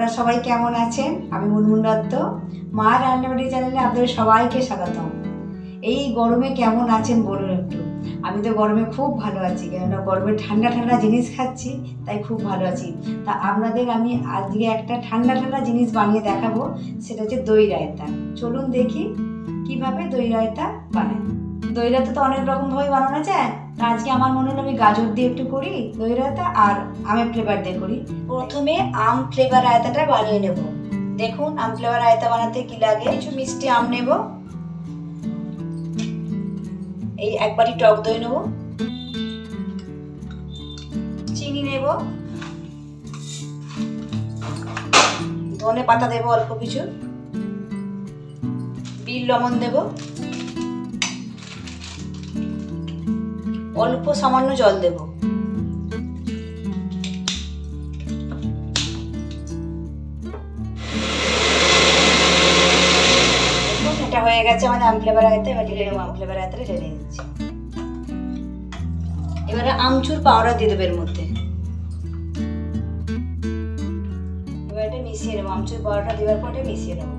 আপনারা সবাই কেমন আছেন? আমি মুনমুন দত্ত, মা রান্নাবাড়ি চ্যানেলে আপনাদের সবাইকে স্বাগতম। এই গরমে কেমন আছেন বলুন একটু। আমি তো গরমে খুব ভালো আছি, কেননা গরমে ঠান্ডা ঠান্ডা জিনিস খাচ্ছি, তাই খুব ভালো আছি। তা আপনাদের আমি আজকে একটা ঠান্ডা ঠান্ডা জিনিস বানিয়ে দেখাবো, সেটা হচ্ছে দই রায়তা। চলুন দেখি কিভাবে দই রায়তা বানাই। দই রায়তা তো অনেক রকমভাবে বানানো যায়, তা আজকে আমার মনে হলো আমি গাজর দিয়ে একটু করি দই রায়তা, আর আমের ফ্লেভার দিয়ে করি। প্রথমে আম ফ্লেভার রায়তাটা বানিয়ে নেব। দেখুন আম ফ্লেভার রায়তা বানাতে কি লাগে। কিছু মিষ্টি আম নেব, এই এক বাটি টক দই নেব, চিনি নেব, ধনে পাতা দেব অল্প কিছু, বিট লবণ দেব, অল্প সামান্য জল দেব। এটা হয়ে গেছে আমাদের আম ফ্লেভার রায়তা। এবার ঢেলে নেবো, আম ফ্লেভার রায়তাটা ঢেলে নিচ্ছি। এবারে আমচুর পাউডার দিয়ে দেবো এর মধ্যে। এবার এটা মিশিয়ে নেবো, আমচুর পাউডারটা দেওয়ার পরে মিশিয়ে নেবো।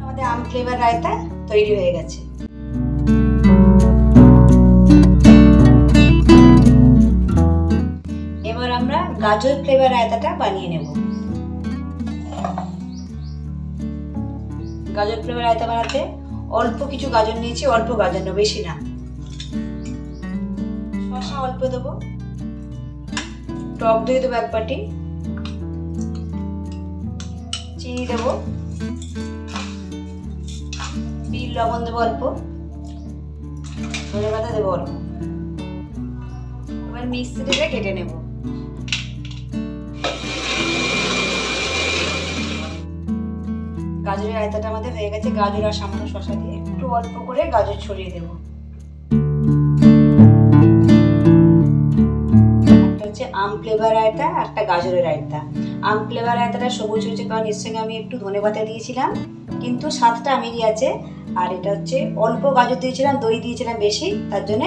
আমাদের আম ফ্লেভার রায়তা তৈরি হয়ে গেছে। এবার আমরা গাজর ফ্লেভার রায়তাটা বানিয়ে নেব। গাজর ফ্লেভার রায়তা বানাতে অল্প কিছু গাজর নিয়েছি, অল্প গাজর নেব, বেশি না। শসা অল্প দেবো, টক দই দেবো এক বাটি, চিনি দেবো, বিট লবণ দেবো অল্প, ধনে পাতা দেবো অল্প। এবার মিক্সিতে কেটে নেব। গাজরের রায়তাটা আমাদের হয়ে গেছে। গাজর আর সামান্য শসা দিয়ে একটু অল্প করে গাজর ছড়িয়ে দেব। একটা হচ্ছে আম ফ্লেভার রায়তা, একটা গাজরের রায়তা। আম ফ্লেভার রায়তাটা সবুজ হয়েছে কারণ এর সঙ্গে আমি একটু ধনে পাতা দিয়েছিলাম, কিন্তু স্বাদটা আমেরই আছে। আর এটা হচ্ছে অল্প গাজর দিয়েছিলাম, দই দিয়েছিলাম বেশি, তার জন্য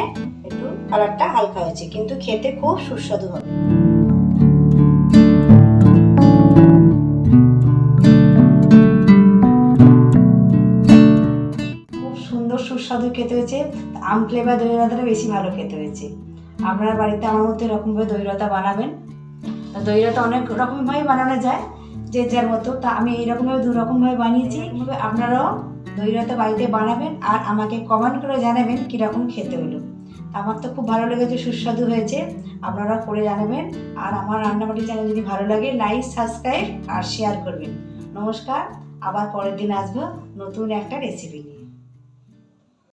একটু কালারটা হালকা হয়েছে, কিন্তু খেতে খুব সুস্বাদু হবে। সুস্বাদু খেতে হয়েছে। আম ফ্লেভার দই রায়তাটা বেশি ভালো খেতে হয়েছে। আপনার বাড়িতে আমার মতো এরকমভাবে দই রায়তা বানাবেন। দই রায়তা অনেক রকমভাবে বানানো যায়, যে যার মতো। তা আমি এইরকমভাবে দু রকমভাবে বানিয়েছি। আপনারাও দই রায়তা বাড়িতে বানাবেন আর আমাকে কমেন্ট করে জানাবেন কীরকম খেতে হলো। আমার তো খুব ভালো লেগেছে, সুস্বাদু হয়েছে। আপনারা করে জানাবেন। আর আমার রান্নাবাড়ি চ্যানেল যদি ভালো লাগে লাইক, সাবস্ক্রাইব আর শেয়ার করবেন। নমস্কার, আবার পরের দিন আসবো নতুন একটা রেসিপি নিয়ে।